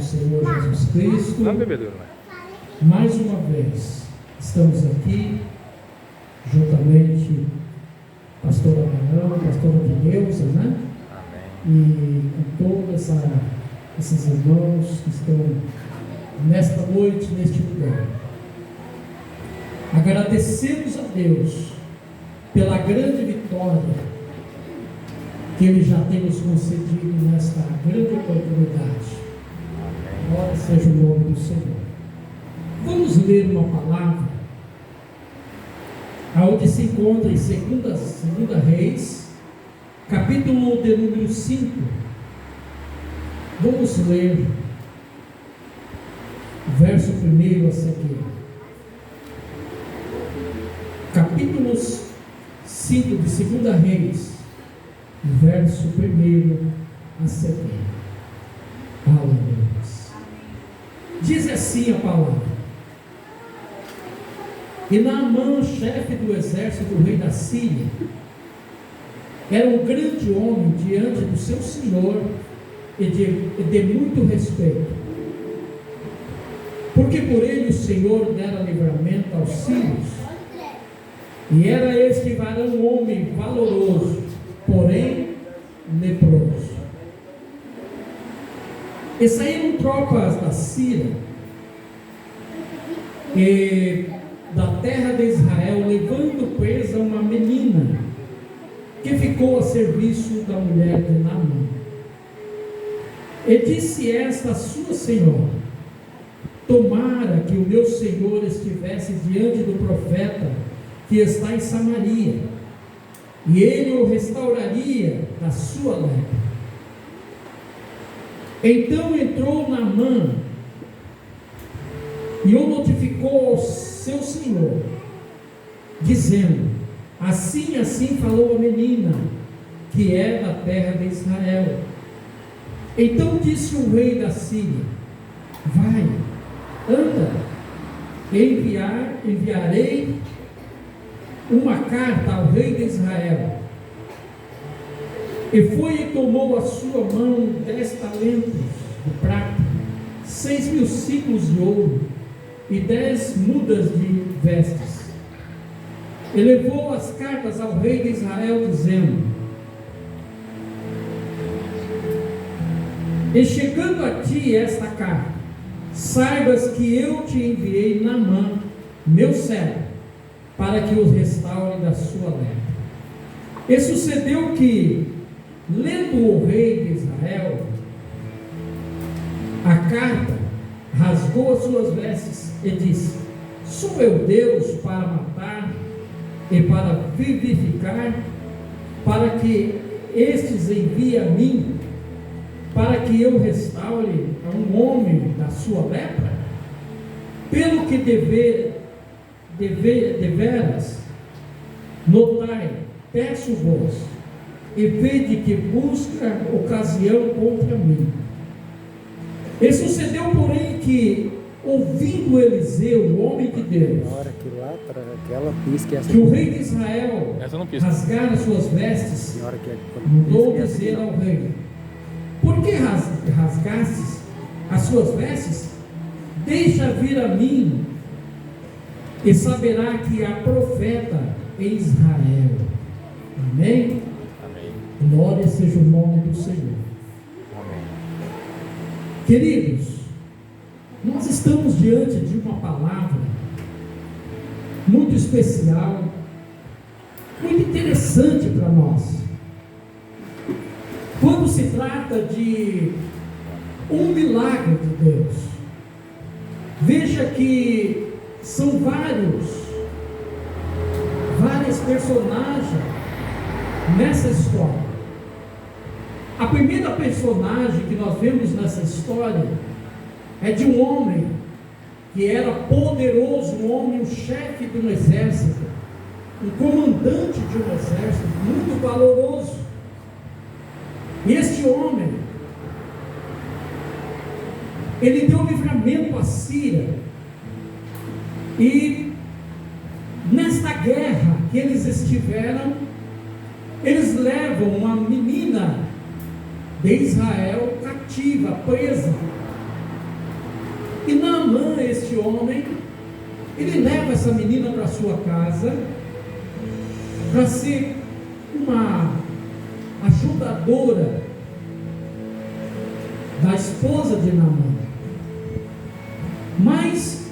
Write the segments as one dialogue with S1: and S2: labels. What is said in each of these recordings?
S1: Senhor Jesus Cristo.
S2: Não, bebedouro,
S1: Mais uma vez, estamos aqui, juntamente pastor Abraão, pastora Deneuza, né?
S2: Amém.
S1: E com todos esses irmãos que estão nesta noite, neste lugar. Agradecemos a Deus pela grande vitória que Ele já tem nos concedido nesta grande oportunidade. Glória seja o nome do Senhor. Vamos ler uma palavra aonde se encontra em 2 Reis, capítulo de número 5. Vamos ler o verso 1 a seguir. Capítulos 5 de 2 Reis, verso 1 a seguir. Aleluia. Diz assim a palavra: E Naamã, chefe do exército do rei da Síria, era um grande homem diante do seu senhor e de muito respeito, porque por ele o Senhor dera livramento aos sírios. E era este varão um homem valoroso, porém leproso. E saíram tropas da Síria e da terra de Israel, levando presa uma menina que ficou a serviço da mulher de Naamã. E disse esta a sua senhora: Tomara que o meu senhor estivesse diante do profeta que está em Samaria, e ele o restauraria da sua lepra. Então entrou Naamã e o notificou ao seu senhor, dizendo: Assim falou a menina, que é da terra de Israel. Então disse o rei da Síria: Vai, anda, enviarei uma carta ao rei de Israel. E foi e tomou a sua mão 10 talentos de prata, 6.000 ciclos de ouro e 10 mudas de vestes. E levou as cartas ao rei de Israel, dizendo: E chegando a ti esta carta, saibas que eu te enviei Naamã, meu servo, para que os restaure da sua lepra. E sucedeu que, lendo o rei de Israel a carta, rasgou as suas vestes e disse: Sou eu Deus para matar e para vivificar, para que estes enviem a mim, para que eu restaure a um homem da sua lepra? Pelo que deveras notai, peço-vos, e vede que busca ocasião contra mim. E sucedeu, porém, que, ouvindo Eliseu, o homem de Deus, que o rei de Israel rasgara suas vestes, mandou dizer ao rei: Por que rasgastes as suas vestes? Deixa vir a mim, e saberá que há profeta em Israel. Amém? Amém. Glória seja o nome do Senhor. Amém. Queridos, nós estamos diante de uma palavra muito especial, muito interessante para nós. Quando se trata de um milagre de Deus, veja que são várias personagens nessa história. A primeira personagem que nós vemos nessa história é de um homem que era poderoso, um homem, um chefe de um exército, um comandante de um exército muito valoroso. E este homem, ele deu livramento à Síria. E nesta guerra que eles estiveram, eles levam uma menina de Israel cativa, presa, E Naamã, este homem, ele leva essa menina para sua casa para ser uma ajudadora da esposa de Naamã. Mas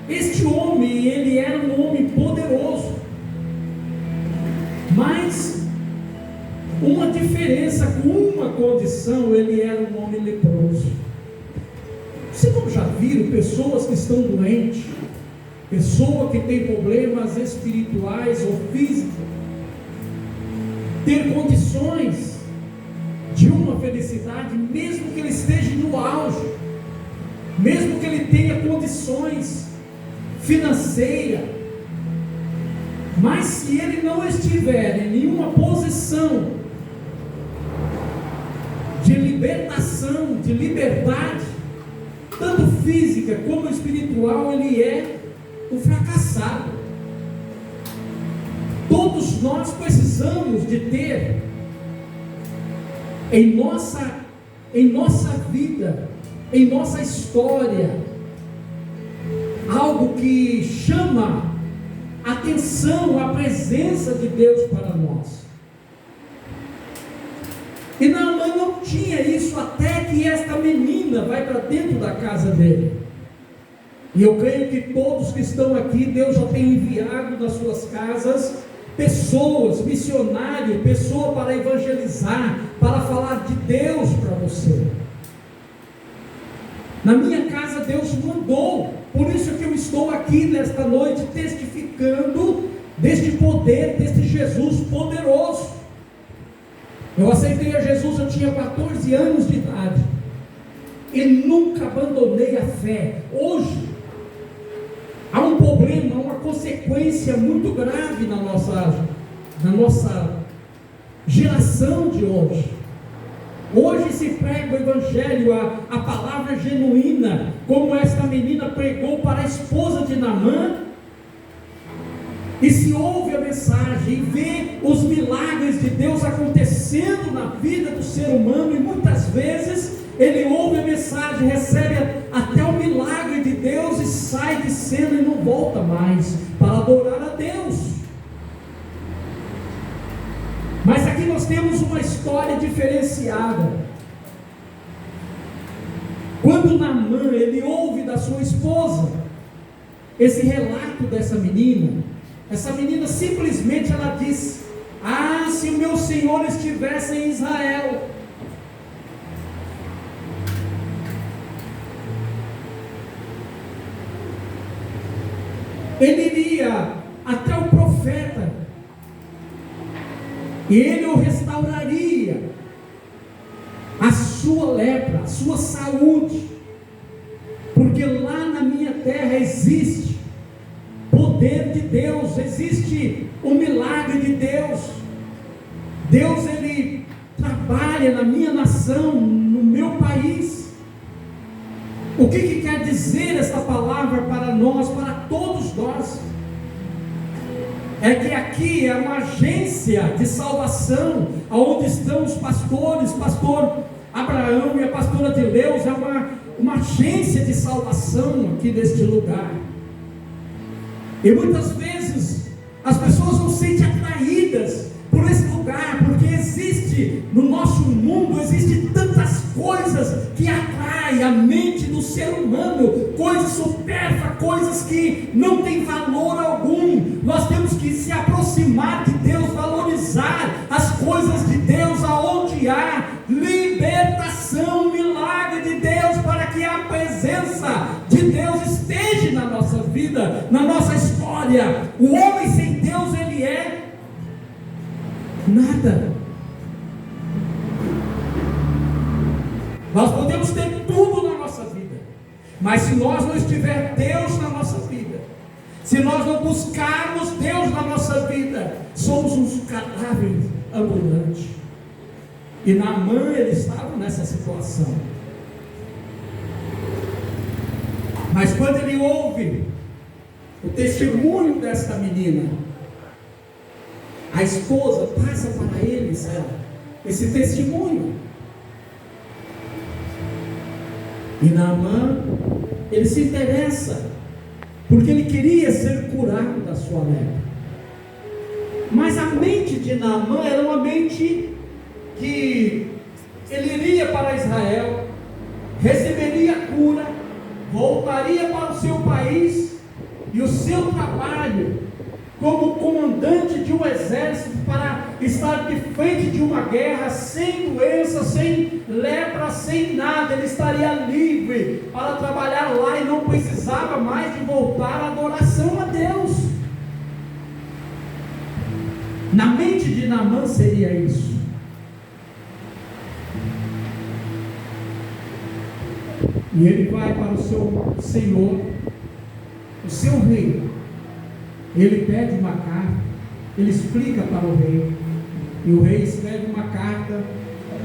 S1: este homem, ele era um homem poderoso, mas uma diferença, com uma condição: ele era um homem leproso. Vocês não já viram pessoas que estão doentes, pessoa que tem problemas espirituais ou físicos, ter condições de uma felicidade, mesmo que ele esteja no auge, mesmo que ele tenha condições financeiras, mas se ele não estiver em nenhuma posição de libertação, de liberdade, tanto física como espiritual, ele é um fracassado. Todos nós precisamos de ter em nossa vida, em nossa história, algo que chama atenção, a presença de Deus para nós. E Naamã não tinha isso, até que esta menina vai para dentro da casa dele. E eu creio que todos que estão aqui, Deus já tem enviado nas suas casas pessoas, missionários, pessoas para evangelizar, para falar de Deus para você. Na minha casa Deus mandou, por isso que eu estou aqui nesta noite testificando deste poder, deste Jesus poderoso. Eu aceitei a Jesus, eu tinha 14 anos de idade e nunca abandonei a fé. Hoje há um problema, uma consequência muito grave na nossa geração de hoje. Hoje se prega o Evangelho, a palavra genuína, como esta menina pregou para a esposa de Naamã, e se ouve a mensagem e vê os milagres de Deus acontecendo na vida do ser humano, e muitas vezes ele ouve a mensagem, recebe até o milagre de Deus e sai de cena e não volta mais para adorar a Deus. Mas aqui nós temos uma história diferenciada. Quando Naamã, ele ouve da sua esposa esse relato dessa menina, essa menina simplesmente ela disse: ah, se o meu Senhor estivesse em Israel. Ele iria até o profeta e ele o restauraria, a sua lepra, a sua saúde, porque lá na minha terra existe poder de Deus, existe o milagre de Deus. Deus, ele trabalha na minha nação, no meu país. O que quer dizer esta palavra para nós, para todos nós? É que aqui é uma agência de salvação, onde estão os pastores, pastor Abraão e a pastora de Leus, é uma agência de salvação aqui neste lugar. E muitas vezes as pessoas não se sentem atraídas por esse lugar, porque existe no nosso mundo, existe tantas coisas que atraem a mente do ser humano, coisas supérfluas, coisas que não têm valor algum. Nós temos que se aproximar de Deus, valorizar as coisas de Deus, aonde há libertação, milagre de Deus, para que a presença de Deus esteja na nossa vida, na nossa história. O homem sem Deus, ele é nada. Nós podemos ter tudo na nossa vida, mas se nós não tiver Deus na nossa vida, se nós não buscarmos Deus na nossa vida, somos uns cadáveres ambulantes. E Naamã, ele estava nessa situação. Mas quando ele ouve o testemunho desta menina, a esposa passa para eles esse testemunho. E Naamã, ele se interessa, porque ele queria ser curado da sua lepra. Mas a mente de Naamã era uma mente que ele iria para Israel, receberia a cura, voltaria para o seu país, e o seu trabalho como comandante de um exército, para estar de frente de uma guerra, sem doença, sem lepra, sem nada, ele estaria livre para trabalhar lá e não precisava mais de voltar à adoração a Deus. Na mente de Naamã seria isso. E ele vai para o seu senhor, o seu rei. Ele pede uma carta, ele explica para o rei, e o rei escreve uma carta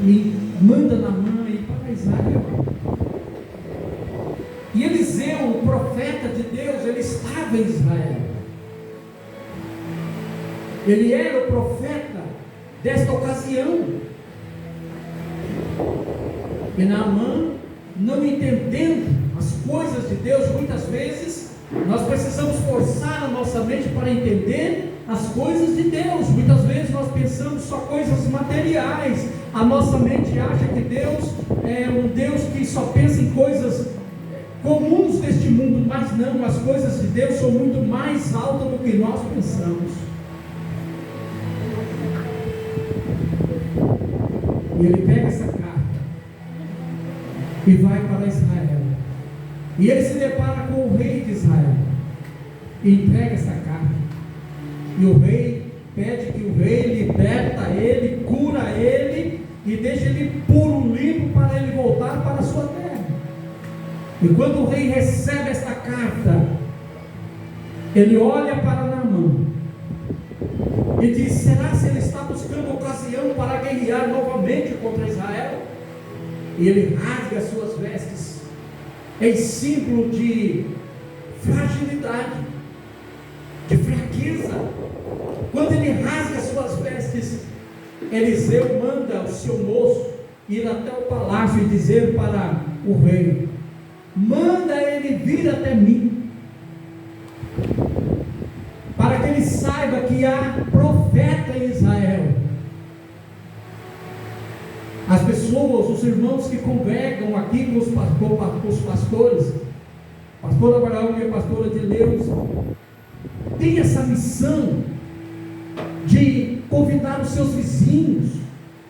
S1: e manda Naamã ir para Israel. E Eliseu, o profeta de Deus, ele estava em Israel. Ele era o profeta desta ocasião. E Naamã, não entendendo as coisas de Deus, muitas vezes nós precisamos forçar a nossa mente para entender as coisas de Deus. Muitas vezes nós pensamos só coisas materiais. A nossa mente acha que Deus é um Deus que só pensa em coisas comuns deste mundo, mas não, as coisas de Deus são muito mais altas do que nós pensamos. E ele pega essa carta e vai para Israel. E ele se depara com o rei de Israel e entrega essa carta. E o rei pede que o rei liberta ele, cura ele e deixa ele puro, limpo, para ele voltar para a sua terra. E quando o rei recebe esta carta, ele olha para Naamã e diz: será se ele está buscando ocasião para guerrear novamente contra Israel? E ele rasga as suas vestes, em símbolo de fragilidade, de fraqueza. Quando ele rasga as suas vestes, Eliseu manda o seu moço ir até o palácio e dizer para o rei: manda ele vir até mim, para que ele saiba que há profeta em Israel. As pessoas, os irmãos que congregam aqui com os pastores, pastor Abraão e a pastora de Deus, tem essa missão de convidar os seus vizinhos,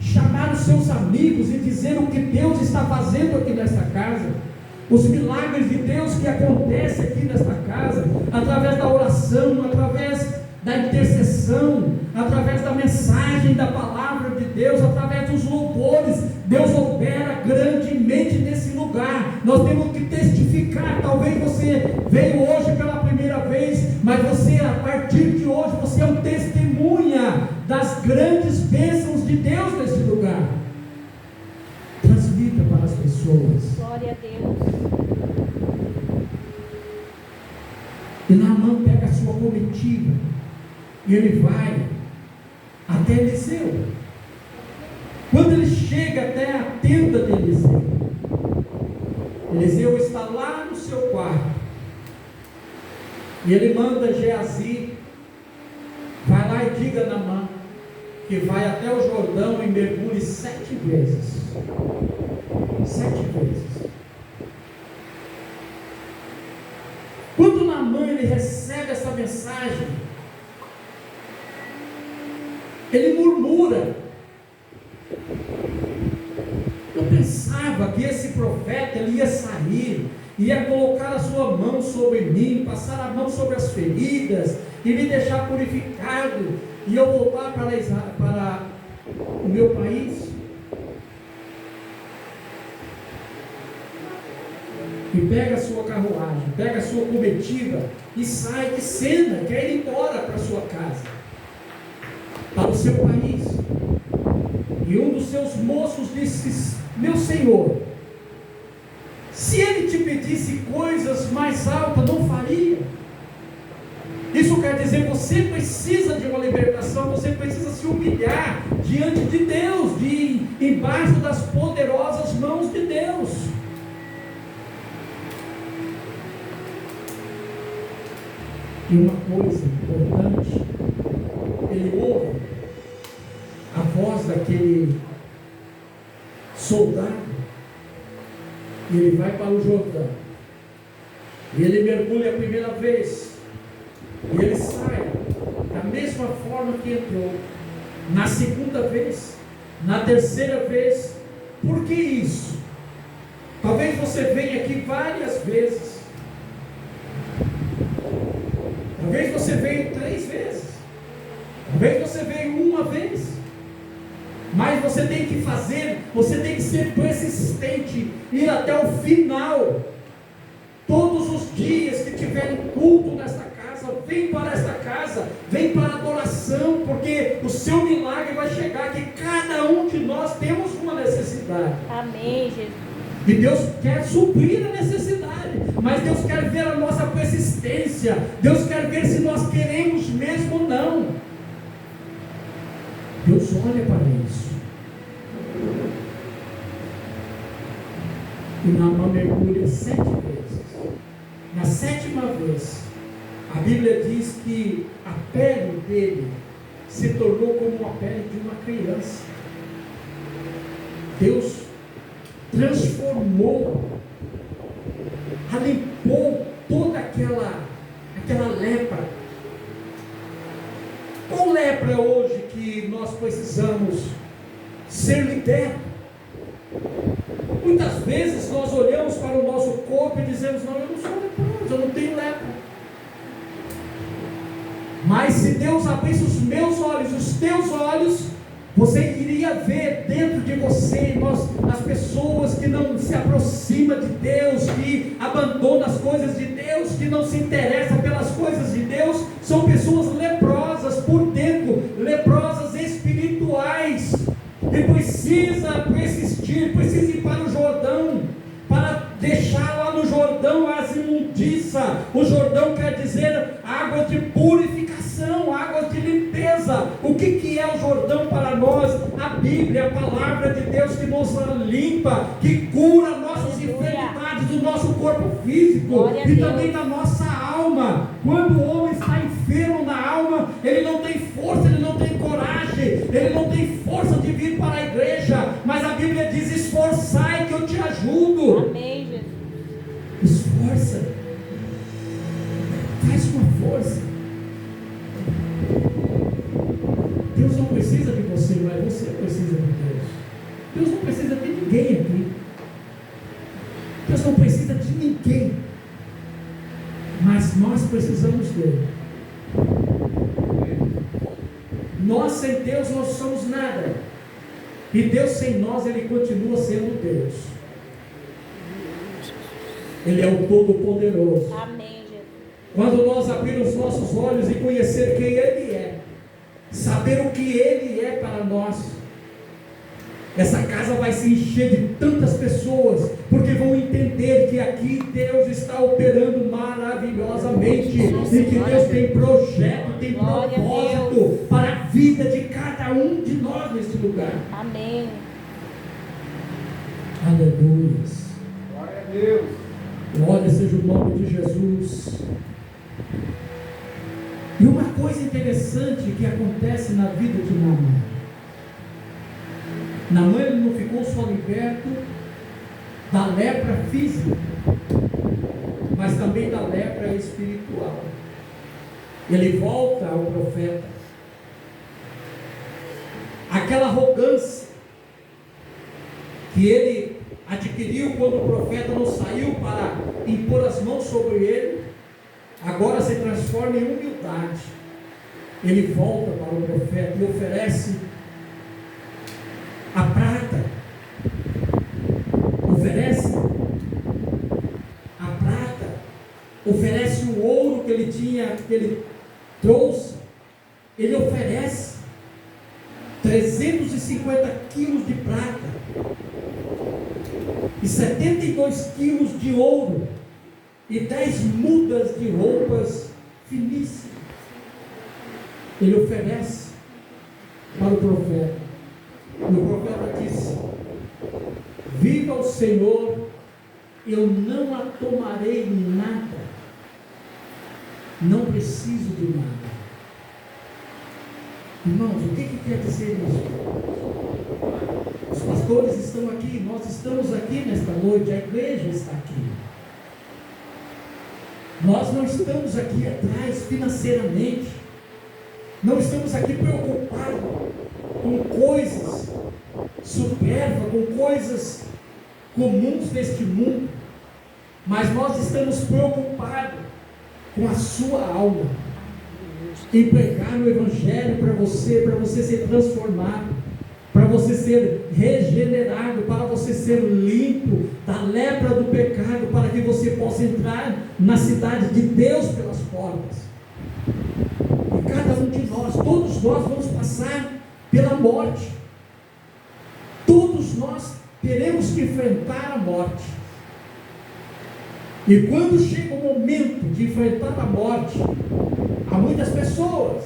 S1: chamar os seus amigos e dizer o que Deus está fazendo aqui nesta casa, os milagres de Deus que acontecem aqui nesta casa, através da oração, através da intercessão, através da mensagem da palavra de Deus, através dos louvores. Deus opera grandemente nesse lugar. Nós temos que testificar. Talvez você veio hoje pela primeira vez, mas você, a partir de hoje, você é um testemunha das grandes bênçãos de Deus nesse lugar. Transmita para as pessoas.
S2: Glória a Deus.
S1: E Naamã pega a sua comitiva e ele vai até Eliseu. Quando ele chega até a tenda de Eliseu, Eliseu está lá no seu quarto, e ele manda Geazi: vai lá e diga a Naamã que vai até o Jordão e mergulhe 7 vezes. 7 vezes. Quando Naamã ele recebe essa mensagem, ele murmura. Eu pensava que esse profeta ele ia sair, ia colocar a sua mão sobre mim, passar a mão sobre as feridas e me deixar purificado, e eu voltar para o meu país. E pega a sua carruagem, pega a sua comitiva e sai de cena, quer ir embora para a sua casa, para o seu país. E um dos seus moços disse: meu senhor, se ele te pedisse coisas mais altas, não faria? Isso quer dizer, você precisa de uma libertação, você precisa se humilhar diante de Deus, embaixo das poderosas mãos de Deus. E uma coisa importante, ele ouve a voz daquele soldado, e ele vai para o Jordão, e ele mergulha a primeira vez, e ele sai da mesma forma que entrou, na segunda vez, na terceira vez. Por que isso? Talvez você venha aqui várias vezes, talvez você veio 3 vezes, talvez você veio uma vez, mas você tem que fazer, você tem que ser persistente, ir até o final. Todos os dias que tiverem culto nesta casa, vem para esta casa, vem para a adoração, porque o seu milagre vai chegar, que cada um de nós temos uma necessidade.
S2: Amém, Jesus.
S1: E Deus quer suprir a necessidade, mas Deus quer ver a nossa persistência, Deus quer ver se nós queremos mesmo ou não. Deus olha para isso. E Naamã mergulha 7 vezes. Na 7ª vez, a Bíblia diz que a pele dele se tornou como a pele de uma criança. Deus transformou, limpou toda aquela lepra. Qual lepra hoje que nós precisamos ser libertos? Muitas vezes nós olhamos para o nosso corpo e dizemos: não, eu não sou leproso, eu não tenho lepra. Mas se Deus abrisse os meus olhos, os teus olhos, você iria ver dentro de você, as pessoas que não se aproximam de Deus, que abandonam as coisas de Deus, que não se interessam pelas coisas de Deus, são pessoas leprosas por dentro, leprosas espirituais, e precisa persistir, precisa ir para o Jordão, para deixar lá no Jordão as imundícias. O Jordão quer dizer águas de purificação, águas de limpeza. O que é o Jordão para nós? A Bíblia, a palavra de Deus que nos limpa, que cura nossas enfermidades do nosso corpo físico e também da nossa alma. Quando o homem está enfermo na alma, ele não tem força, ele não tem coragem, ele não tem força de vir para a igreja, mas a Bíblia diz: esforçai que eu te ajudo.
S2: Amém, Jesus.
S1: Esforça, faz uma força. Deus não precisa de você, mas você precisa de Deus. Deus não precisa de ninguém aqui. Deus não precisa de ninguém, mas nós precisamos dele. Nós sem Deus não somos nada, e Deus sem nós, ele continua sendo Deus. Ele é o Todo-Poderoso.
S2: Amém, Jesus.
S1: Quando nós abrirmos nossos olhos e conhecer quem Ele é, saber o que Ele é para nós, essa casa vai se encher de tantas pessoas, porque vão entender que aqui Deus está operando maravilhosamente, e que Deus tem projeto, tem propósito para a vida de cada um de nós nesse lugar.
S2: Amém.
S1: Aleluia.
S3: Glória a Deus.
S1: Glória seja o nome de Jesus. E uma coisa interessante que acontece na vida de Naamã. Naamã, ele não ficou só liberto da lepra física, mas também da lepra espiritual. Ele volta ao profeta. Aquela arrogância que ele adquiriu quando o profeta não saiu para impor as mãos sobre ele, agora se transforma em humildade. Ele volta para o profeta e oferece a prata, oferece o ouro que ele tinha, que ele trouxe. Ele oferece 350 quilos de prata e 72 quilos de ouro e 10 mudas de roupas finíssimas. Ele oferece para o profeta. E o profeta disse: viva o Senhor, eu não a tomarei nada. não preciso de nada. Irmãos, o que quer dizer isso? Os pastores estão aqui, nós estamos aqui nesta noite, a igreja está aqui. Nós não estamos aqui atrás financeiramente, não estamos aqui preocupados com coisas supérfluas, com coisas comuns deste mundo, mas nós estamos preocupados com a sua alma, em pregar o Evangelho para você ser transformado, para você ser regenerado, para você ser limpo da lepra do pecado, para que você possa entrar na cidade de Deus pelas portas. E cada um de nós, todos nós vamos passar pela morte, todos nós teremos que enfrentar a morte. E quando chega o momento de enfrentar a morte, há muitas pessoas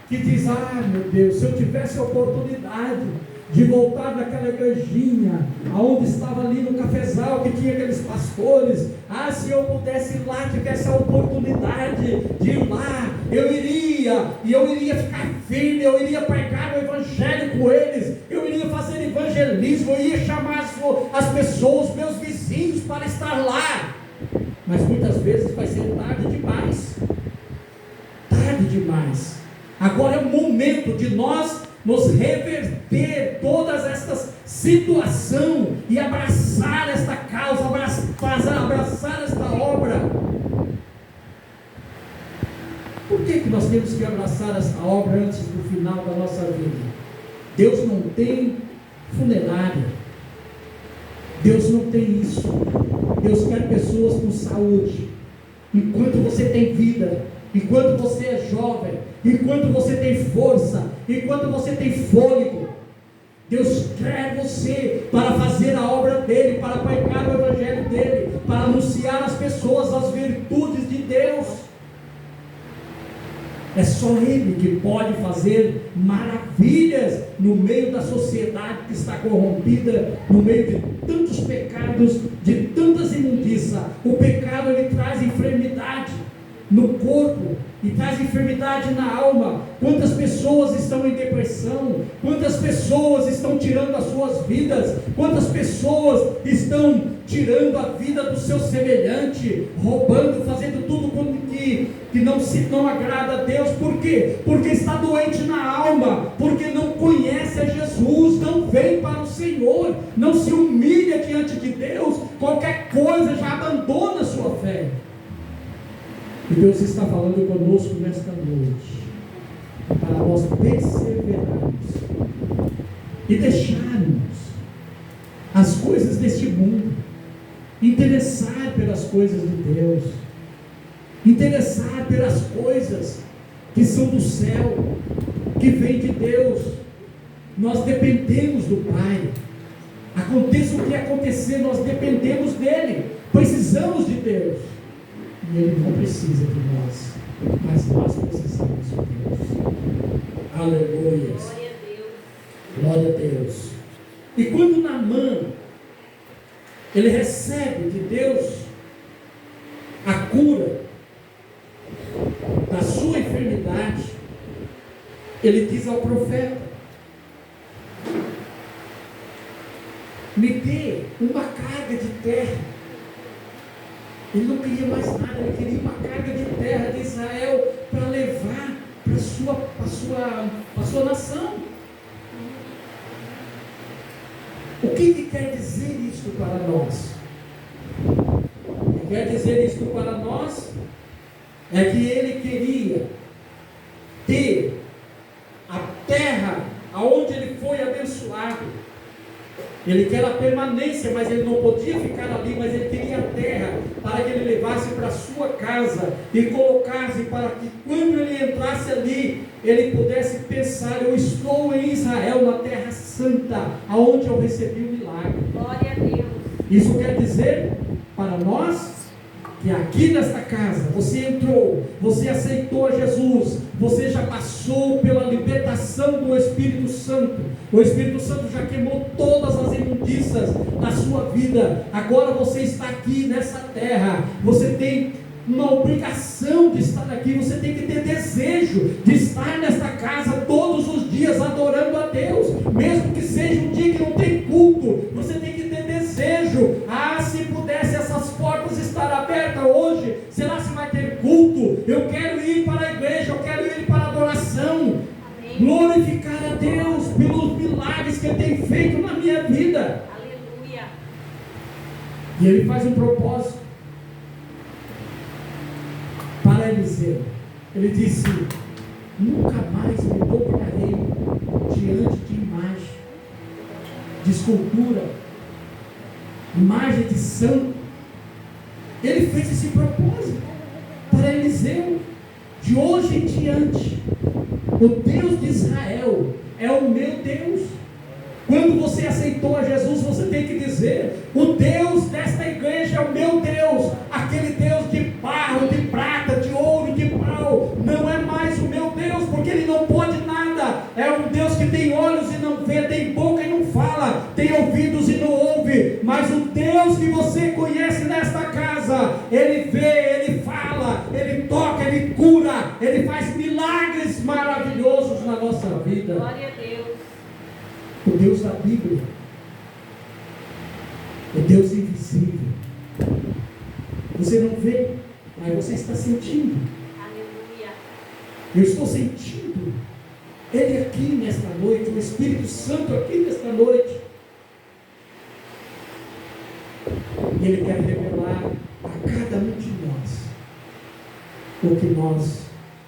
S1: que dizem: ah, meu Deus, se eu tivesse a oportunidade de voltar naquela igrejinha, aonde estava ali no cafezal, que tinha aqueles pastores, se eu pudesse ir lá, tivesse a oportunidade de ir lá, eu iria ficar firme, eu iria pregar o Evangelho com eles, eu iria fazer evangelismo, eu ia chamar as pessoas, meus vizinhos, para estar lá. Mas muitas vezes vai ser tarde demais. Tarde demais. Agora é o momento de nós nos reverter todas estas situações e abraçar esta causa, abraçar esta obra. Por que nós temos que abraçar esta obra antes do final da nossa vida? Deus não tem funerária, Deus não tem isso. Deus quer pessoas com saúde. Enquanto você tem vida, enquanto você é jovem, enquanto você tem força, enquanto você tem fôlego, Deus quer você para fazer a obra dele, para pregar o Evangelho dele, para anunciar às pessoas as virtudes de Deus. É só Ele que pode fazer maravilhas no meio da sociedade que está corrompida, no meio de tantos pecados, de tantas imundícias. O pecado, ele traz enfermidade no corpo e traz enfermidade na alma. Quantas pessoas estão em depressão, quantas pessoas estão tirando as suas vidas, quantas pessoas estão tirando a vida do seu semelhante, roubando, fazendo tudo que não agrada a Deus. Por quê? Porque está doente na alma, porque não conhece a Jesus, não vem para o Senhor, não se humilha diante de Deus, qualquer coisa já abandona a sua fé. E Deus está falando conosco nesta noite, para nós perseverarmos e deixarmos as coisas deste mundo, interessar pelas coisas de Deus, interessar pelas coisas que são do céu, que vem de Deus. Nós dependemos do Pai. Aconteça o que acontecer, nós dependemos dele, precisamos de Deus. E Ele não precisa de nós, mas nós precisamos de Deus. Aleluia.
S2: Glória a Deus.
S1: Glória a Deus. E quando Naamã, ele recebe de Deus a cura da sua enfermidade, ele diz ao profeta: me dê uma carga de terra. Ele não queria mais nada, ele queria uma carga de terra de Israel para levar para a sua nação. O que quer dizer isto para nós? O que quer dizer isto para nós é que ele queria ter a terra aonde ele foi abençoado. Ele quer a permanência, mas ele não podia ficar ali, mas ele queria a terra para que ele levasse para a sua casa e colocasse, para que quando ele entrasse ali, ele pudesse pensar: eu estou em Israel, na terra santa, aonde eu recebi o milagre.
S2: Glória a Deus.
S1: Isso quer dizer para nós que aqui nesta casa você entrou, você aceitou a Jesus, você já passou pela libertação do Espírito Santo. O Espírito Santo já queimou todas as imundícias da sua vida. Agora você está aqui nessa terra, você tem uma obrigação de estar aqui, você tem que ter desejo de estar nesta casa todos os dias adorando a Deus, mesmo que seja um dia que não tem culto, você tem que ter desejo. Se pudesse essas portas estar abertas hoje, será se vai ter culto? Eu quero ir para a igreja, eu quero ir para a adoração, glorificar a Deus pelos milagres que Ele tem feito na minha vida.
S2: Aleluia.
S1: E Ele faz um propósito para Eliseu. Ele disse: nunca mais me dobrarei diante de imagem, de escultura, imagem de santo. Ele fez esse propósito para Eliseu. De hoje em diante, o Deus de Israel é o meu Deus. Quando você aceitou a Jesus, você tem que dizer: o Deus desta igreja é o meu Deus. Aquele Deus de barro, de prata, de ouro, de pau, não é mais o meu Deus, porque Ele não pode nada. É um Deus que tem olhos e não vê, tem boca e não fala, tem ouvidos e não ouve. Mas o Deus que você conhece nesta casa, Ele vê, Ele fala, Ele toca, Ele cura, Ele faz milagres maravilhosos na nossa vida.
S2: Glória a Deus.
S1: O Deus da Bíblia, o Deus invisível, você não vê, mas você está sentindo.
S2: Aleluia.
S1: Eu estou sentindo Ele aqui nesta noite, o Espírito Santo aqui nesta noite, e Ele quer revelar a cada um de nós o que nós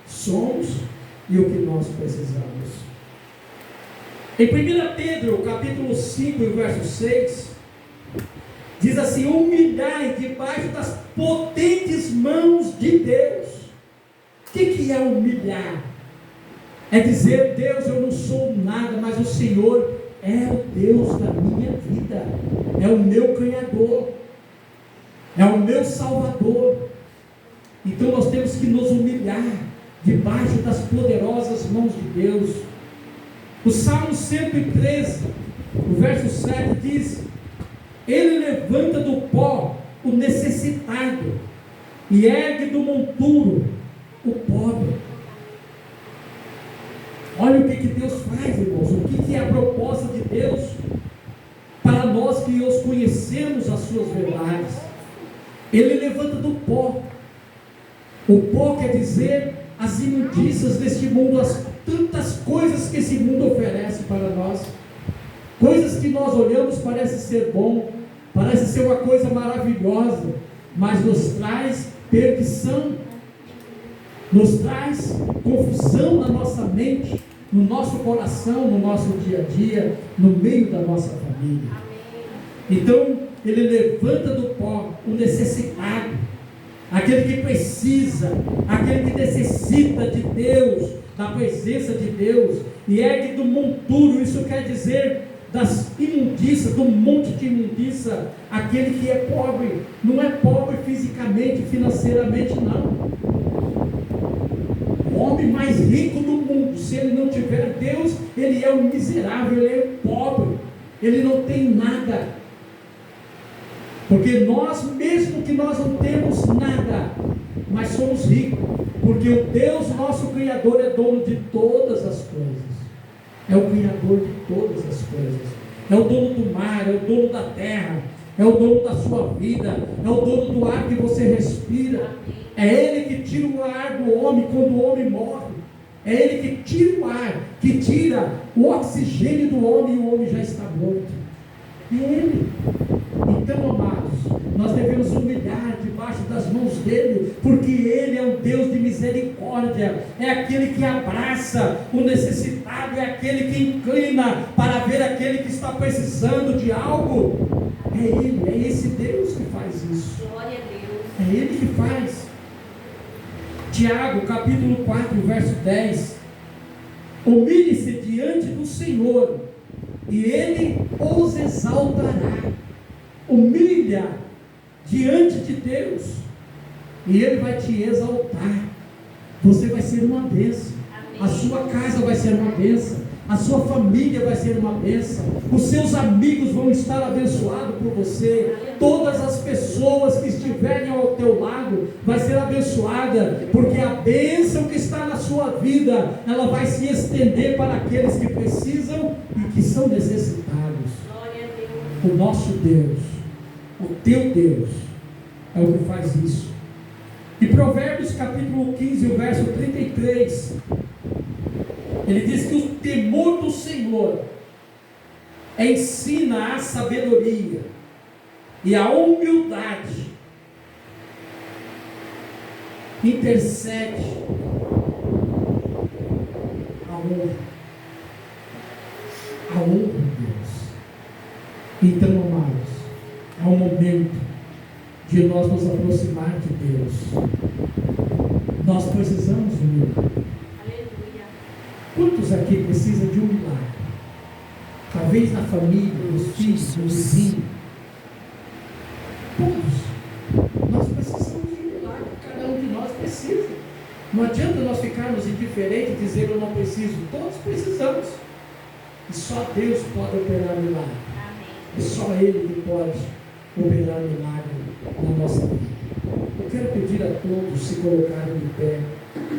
S1: somos e o que nós precisamos. Em 1 Pedro, capítulo 5, verso 6, diz assim: humilhai debaixo das potentes mãos de Deus. O que é humilhar? É dizer: Deus, eu não sou nada, mas o Senhor é o Deus da minha vida, é o meu Criador, é o meu Salvador. Então nós temos que nos humilhar debaixo das poderosas mãos de Deus. O Salmo 113, o verso 7 diz: Ele levanta do pó o necessitado e ergue do monturo o pobre. Olha o que Deus faz, irmãos. O que é a proposta de Deus para nós que os conhecemos as suas verdades? Ele levanta do pó. O pó quer dizer as imundícias deste mundo, as tantas coisas que esse mundo oferece para nós, coisas que nós olhamos, parece ser bom, parece ser uma coisa maravilhosa, mas nos traz perdição, nos traz confusão na nossa mente, no nosso coração, no nosso dia a dia, no meio da nossa família. Então Ele levanta do pó o necessitado, aquele que precisa, aquele que necessita de Deus, da presença de Deus, e ergue do monturo. Isso quer dizer das imundícias, do monte de imundícia, aquele que é pobre. Não é pobre fisicamente, financeiramente, não. O homem mais rico do mundo, se ele não tiver Deus, ele é um miserável, ele é pobre, ele não tem nada. Porque nós, mesmo que nós não temos nada, mas somos ricos, porque o Deus, nosso Criador, é dono de todas as coisas, é o Criador de todas as coisas, é o dono do mar, é o dono da terra, é o dono da sua vida, é o dono do ar que você respira. É Ele que tira o ar do homem quando o homem morre, é Ele que tira o ar, que tira o oxigênio do homem, e o homem já está morto. É Ele. Então, amados, nós devemos humilhar debaixo das mãos dEle, porque Ele é um Deus de misericórdia, é aquele que abraça o necessitado, é aquele que inclina para ver aquele que está precisando de algo. É Ele, é esse Deus que faz isso.
S2: Glória a Deus.
S1: É Ele que faz. Tiago, capítulo 4, verso 10: humilhe-se diante do Senhor, e Ele os exaltará. Humilha diante de Deus, e Ele vai te exaltar. Você vai ser uma bênção. A sua casa vai ser uma bênção, a sua família vai ser uma bênção, os seus amigos vão estar abençoados por você, todas as pessoas que estiverem ao teu lado vai ser abençoado abençoada, porque a bênção que está na sua vida, ela vai se estender para aqueles que precisam e que são necessitados.
S2: Glória a Deus.
S1: O nosso Deus, o teu Deus, é o que faz isso. E Provérbios capítulo 15, o verso 33, ele diz que o temor do Senhor ensina a sabedoria e a humildade intercede a honra de Deus. Então, amados, é o momento de nós nos aproximar de Deus. Nós precisamos de um milagre.
S2: Aleluia.
S1: Quantos aqui precisam de um milagre? Talvez na família, nos filhos, no vizinho. Todos. Nós precisamos de um milagre. Cada um de nós precisa. Não adianta nós ficarmos indiferentes e dizer eu não preciso. Todos precisamos. E só Deus pode operar milagre.
S2: Amém.
S1: É só Ele que pode operar milagre na nossa vida. Eu quero pedir a todos se colocarem de pé.